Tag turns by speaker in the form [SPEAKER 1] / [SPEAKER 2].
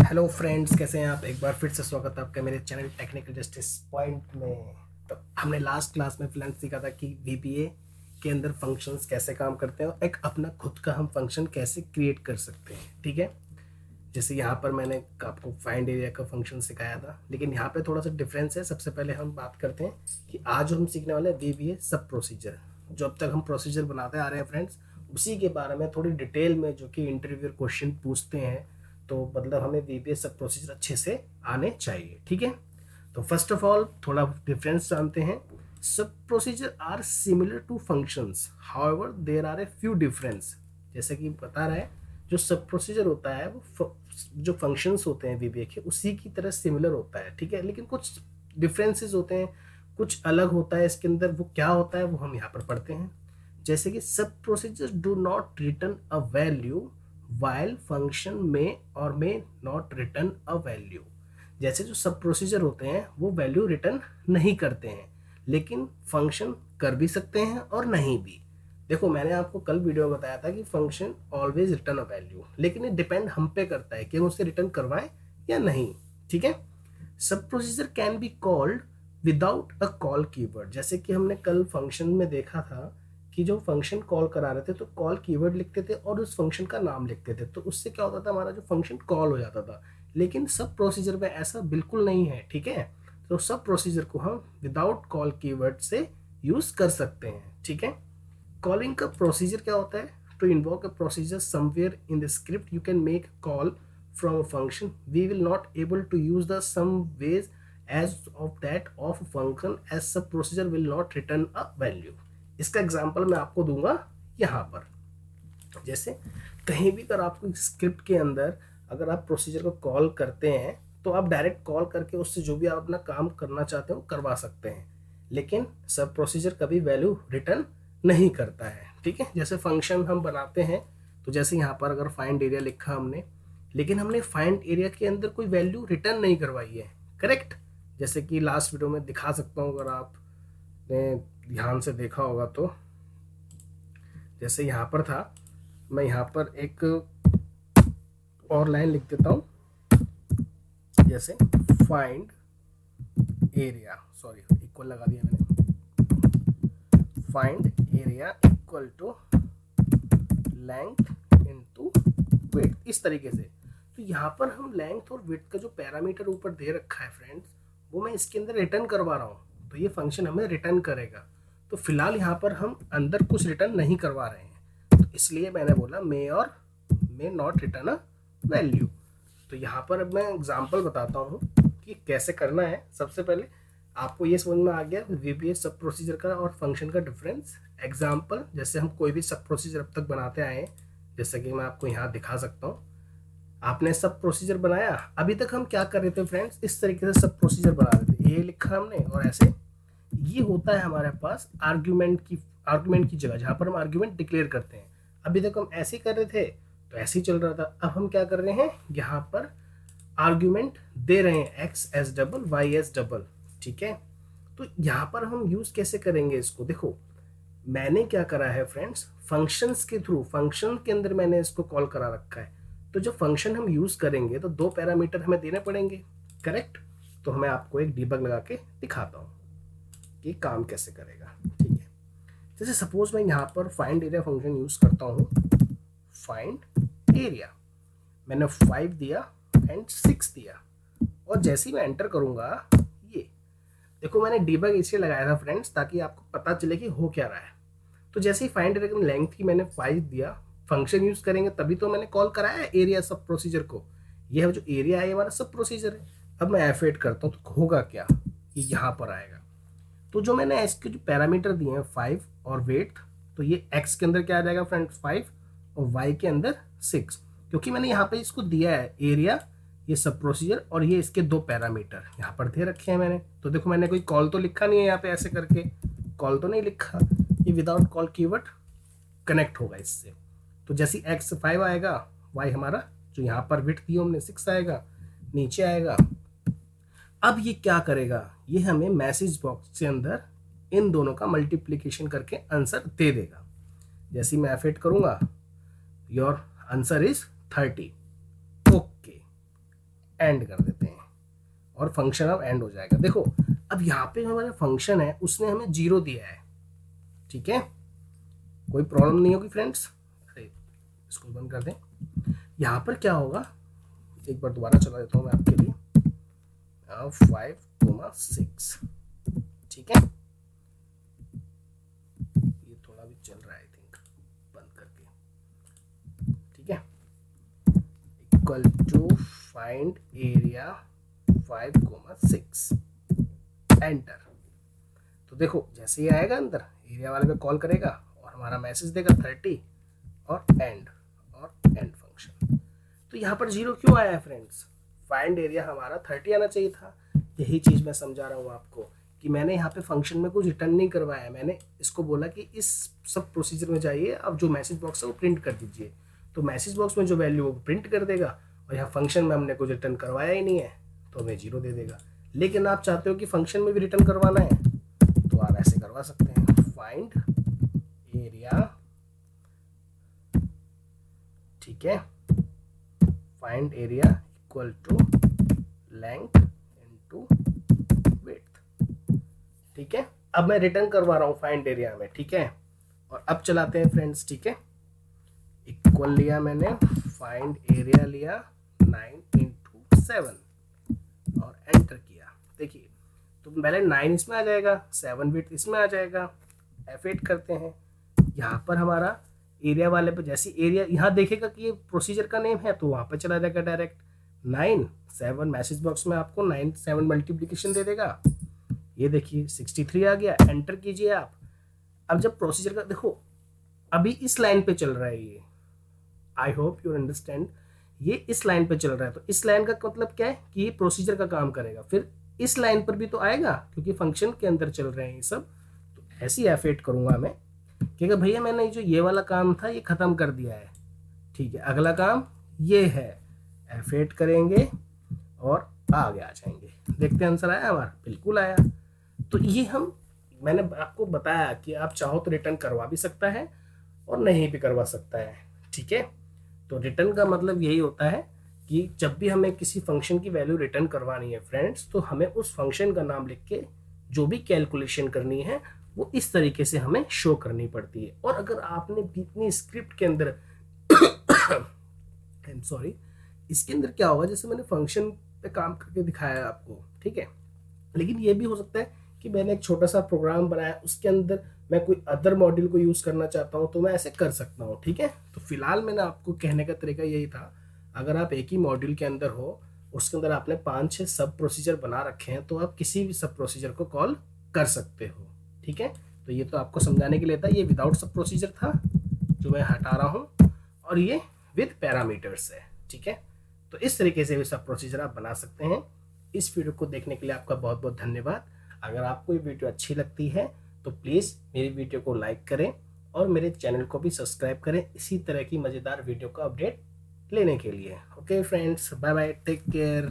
[SPEAKER 1] Hello friends, कैसे हैं आप। एक बार फिर से स्वागत है आपका मेरे चैनल टेक्निकल जस्टिस पॉइंट में। तो हमने लास्ट क्लास में फ्रेंड्स सीखा था कि वीबीए के अंदर फंक्शंस कैसे काम करते हैं और एक अपना खुद का हम फंक्शन कैसे क्रिएट कर सकते हैं। ठीक है, जैसे यहाँ पर मैंने आपको फाइंड एरिया का फंक्शन सिखाया था, लेकिन यहाँ पे थोड़ा सा डिफरेंस है। सबसे पहले हम बात करते हैं कि आज हम सीखने वाले हैं वीबीए सब प्रोसीजर। जो अब तक हम प्रोसीजर बनाते आ रहे हैं फ्रेंड्स, उसी के बारे में थोड़ी डिटेल में, जो कि इंटरव्यू क्वेश्चन पूछते हैं, तो मतलब हमें वीबीए सब प्रोसीजर अच्छे से आने चाहिए। ठीक है, तो फर्स्ट ऑफ ऑल थोड़ा डिफरेंस जानते हैं। सब procedure are similar to functions, however there are a few difference. जैसे कि बता रहा है, जो सब प्रोसीजर होता है वो जो फंक्शंस होते हैं वीबीए के, उसी की तरह सिमिलर होता है। ठीक है, लेकिन कुछ डिफरेंसेस होते हैं, कुछ अलग होता है इसके अंदर। वो क्या होता है वो हम यहाँ पर पढ़ते हैं। जैसे कि सब procedure do not return a value while function में और में नॉट रिटर्न अ वैल्यू। जैसे जो सब प्रोसीजर होते हैं वो वैल्यू रिटर्न नहीं करते हैं, लेकिन फंक्शन कर भी सकते हैं और नहीं भी। देखो, मैंने आपको कल वीडियो में बताया था कि function always return a value, लेकिन ये डिपेंड हम पे करता है कि हम उसे रिटर्न करवाएं या नहीं। ठीक है, सब procedure can be called without a call keyword. जैसे कि हमने कल फंक्शन में देखा था कि जो फंक्शन कॉल करा रहे थे तो कॉल कीवर्ड लिखते थे और उस फंक्शन का नाम लिखते थे, तो उससे क्या होता था, हमारा जो फंक्शन कॉल हो जाता था। लेकिन सब प्रोसीजर में ऐसा बिल्कुल नहीं है। ठीक है, तो सब प्रोसीजर को हम विदाउट कॉल कीवर्ड से यूज कर सकते हैं। ठीक है, कॉलिंग का प्रोसीजर क्या होता है? To invoke a procedure somewhere in the script you can make call from a function. We will not able to use the some ways as of that of function as sub procedure will not return a value. इसका example मैं आपको दूंगा यहाँ पर। जैसे कहीं भी अगर आपको स्क्रिप्ट के अंदर अगर आप प्रोसीजर को कॉल करते हैं तो आप डायरेक्ट कॉल करके उससे जो भी आप अपना काम करना चाहते हो करवा सकते हैं, लेकिन सब प्रोसीजर कभी वैल्यू रिटर्न नहीं करता है। ठीक है, जैसे फंक्शन हम बनाते हैं, तो जैसे यहाँ पर अगर फाइंड एरिया लिखा हमने, लेकिन हमने फाइंड एरिया के अंदर कोई वैल्यू रिटर्न नहीं करवाई है। करेक्ट, जैसे कि लास्ट वीडियो में दिखा सकता हूँ अगर आपने ध्यान से देखा होगा तो। जैसे यहाँ पर था, मैं यहाँ पर एक और लाइन लिख देता हूँ, जैसे फाइंड एरिया, सॉरी इक्वल लगा दिया मैंने, find area equal to length into width, इस तरीके से। तो यहाँ पर हम लेंथ और विड्थ का जो पैरामीटर ऊपर दे रखा है फ्रेंड्स, वो मैं इसके अंदर रिटर्न करवा रहा हूँ, तो ये फंक्शन हमें रिटर्न करेगा। तो फिलहाल यहाँ पर हम अंदर कुछ रिटर्न नहीं करवा रहे हैं, तो इसलिए मैंने बोला मे और may not return a value. तो यहाँ पर अब मैं एग्जाम्पल बताता हूँ कि कैसे करना है। सबसे पहले आपको ये समझ में आ गया वीबीए सब प्रोसीजर का और फंक्शन का डिफरेंस। एग्जाम्पल, जैसे हम कोई भी सब प्रोसीजर अब तक बनाते आए हैं, जैसे कि मैं आपको यहाँ दिखा सकता हूँ। आपने सब प्रोसीजर बनाया, अभी तक हम क्या कर रहे थे फ्रेंड्स, इस तरीके से सब प्रोसीजर बना रहे थे। ये लिखा हमने और ऐसे ये होता है हमारे पास आर्ग्यूमेंट की जगह, जहाँ पर हम आर्ग्यूमेंट डिक्लेयर करते हैं। अभी तक हम ऐसे ही कर रहे थे तो ऐसे ही चल रहा था। अब हम क्या कर रहे हैं, यहाँ पर आर्ग्यूमेंट दे रहे हैं x as double y as double. ठीक है, तो यहाँ पर हम यूज कैसे करेंगे इसको, देखो मैंने क्या करा है फ्रेंड्स, फंक्शंस के थ्रू, फंक्शन के अंदर मैंने इसको कॉल करा रखा है। तो जो फंक्शन हम यूज करेंगे तो दो पैरामीटर हमें देने पड़ेंगे। करेक्ट, तो मैं आपको एक डीबग लगा के दिखाता हूँ कि काम कैसे करेगा। ठीक है, जैसे सपोज मैं यहाँ पर फाइंड एरिया फंक्शन यूज करता हूँ। फाइंड एरिया मैंने 5 दिया एंड 6 दिया, और जैसे ही मैं एंटर करूंगा, ये देखो मैंने डीबग इसलिए लगाया था फ्रेंड्स ताकि आपको पता चले कि हो क्या रहा है। तो जैसे ही फाइंड एरिया की लेंथ की मैंने 5 दिया, फंक्शन यूज करेंगे तभी तो मैंने कॉल कराया है एरिया सब प्रोसीजर को। यह जो एरिया है हमारा सब प्रोसीजर है। अब मैं F8 करता हूँ तो होगा क्या, ये यहाँ पर आएगा। तो जो मैंने इसके जो पैरामीटर दिए हैं 5 और वेट, तो ये x के अंदर क्या आ जाएगा फ्रेंड्स 5 और y के अंदर 6, क्योंकि मैंने यहाँ पे इसको दिया है एरिया, ये सब प्रोसीजर, और ये इसके दो पैरामीटर यहाँ पर दे रखे हैं मैंने। तो देखो मैंने कोई कॉल तो लिखा नहीं है यहाँ पे, ऐसे करके कॉल तो नहीं लिखा, ये विदाउट कॉल कीवर्ड कनेक्ट होगा इससे। तो जैसे x 5 आएगा, y हमारा जो यहाँ पर विड्थ दी हमने 6 आएगा, नीचे आएगा। अब ये क्या करेगा, ये हमें मैसेज बॉक्स के अंदर इन दोनों का मल्टीप्लिकेशन करके आंसर दे देगा। जैसे मैं F8 करूंगा, your answer is 30। Okay, and कर देते हैं और फंक्शन अब एंड हो जाएगा। देखो अब यहाँ पे हमारा फंक्शन है उसने हमें 0 दिया है, ठीक है, कोई प्रॉब्लम नहीं होगी फ्रेंड्स। अरे इसको बंद कर दें। यहाँ पर क्या होगा, एक बार दोबारा चला देता हूँ मैं आपके लिए, 5,6, ठीक है, ये थोड़ा भी चल रहा है आई थिंक, बंद करके, ठीक है, equal to find area 5,6 enter. तो देखो जैसे ही आएगा अंदर एरिया वाले पे कॉल करेगा और हमारा मैसेज देगा 30 और एंड फंक्शन। तो यहाँ पर 0 क्यों आया है फ्रेंड्स, फाइंड एरिया हमारा 30 आना चाहिए था। यही चीज़ मैं समझा रहा हूँ आपको कि मैंने यहाँ पे फंक्शन में कुछ रिटर्न नहीं करवाया, मैंने इसको बोला कि इस सब प्रोसीजर में जाइए, अब जो मैसेज बॉक्स है वो प्रिंट कर दीजिए। तो मैसेज बॉक्स में जो वैल्यू वो प्रिंट कर देगा और यहाँ फंक्शन में हमने कुछ रिटर्न करवाया ही नहीं है तो हमें 0 दे देगा। लेकिन आप चाहते हो कि फंक्शन में भी रिटर्न करवाना है तो आप ऐसे करवा सकते हैं, फाइंड एरिया, ठीक है, find area equal to length into width, ठीक है। अब मैं रिटर्न करवा रहा हूँ फाइंड एरिया में, ठीक है, और अब चलाते हैं फ्रेंड्स, ठीक है, इक्वल लिया मैंने, फाइंड एरिया लिया 9 × 7 और एंटर किया। देखिए तो पहले 9 इसमें आ जाएगा, 7 विड्थ इसमें आ जाएगा, F8 करते हैं। यहाँ पर हमारा एरिया वाले पे जैसे एरिया यहाँ देखेगा कि ये प्रोसीजर का नेम है तो वहाँ पे चला जाएगा डायरेक्ट। 9 7 मैसेज बॉक्स में आपको 9 7 मल्टीप्लिकेशन दे देगा। ये देखिए 63 आ गया, एंटर कीजिए आप। अब जब प्रोसीजर का देखो अभी इस लाइन पे चल रहा है ये, आई होप यू अंडरस्टैंड, ये इस लाइन पे चल रहा है तो इस लाइन का मतलब क्या है कि ये प्रोसीजर का काम करेगा, फिर इस लाइन पर भी तो आएगा क्योंकि फंक्शन के अंदर चल रहे हैं ये सब। तो ऐसी F8 करूंगा मैं कि भैया मैंने जो ये वाला काम था ये खत्म कर दिया है, ठीक है, अगला काम ये है, F8 करेंगे और आगे आ जाएंगे। देखते हैं आंसर आया हमारा, बिल्कुल आया। तो ये मैंने आपको बताया कि आप चाहो तो रिटर्न करवा भी सकता है और नहीं भी करवा सकता है, ठीक है। तो रिटर्न का मतलब यही होता है कि जब भी हमें किसी फंक्शन की वैल्यू रिटर्न करवानी है फ्रेंड्स, तो हमें उस फंक्शन का नाम लिख के जो भी कैलकुलेशन करनी है वो इस तरीके से हमें शो करनी पड़ती है। और अगर आपने इतनी स्क्रिप्ट के अंदर आई एम सॉरी, इसके अंदर क्या होगा, जैसे मैंने फंक्शन पे काम करके दिखाया आपको, ठीक है, लेकिन ये भी हो सकता है कि मैंने एक छोटा सा प्रोग्राम बनाया उसके अंदर मैं कोई अदर मॉड्यूल को यूज़ करना चाहता हूँ तो मैं ऐसे कर सकता हूँ, ठीक है। तो फिलहाल मैंने आपको कहने का तरीका यही था, अगर आप एक ही मॉड्यूल के अंदर हो, उसके अंदर आपने 5-6 सब प्रोसीजर बना रखे हैं, तो आप किसी भी सब प्रोसीजर को कॉल कर सकते हो, ठीक है। तो ये तो आपको समझाने के लिए था, ये विदाउट सब प्रोसीजर था जो मैं हटा रहा हूँ, और ये विद पैरामीटर्स है, ठीक है। तो इस तरीके से भी सब प्रोसीजर आप बना सकते हैं। इस वीडियो को देखने के लिए आपका बहुत बहुत धन्यवाद। अगर आपको ये वीडियो अच्छी लगती है तो प्लीज़ मेरी वीडियो को लाइक करें और मेरे चैनल को भी सब्सक्राइब करें इसी तरह की मज़ेदार वीडियो का अपडेट लेने के लिए। Okay friends, bye bye, take care.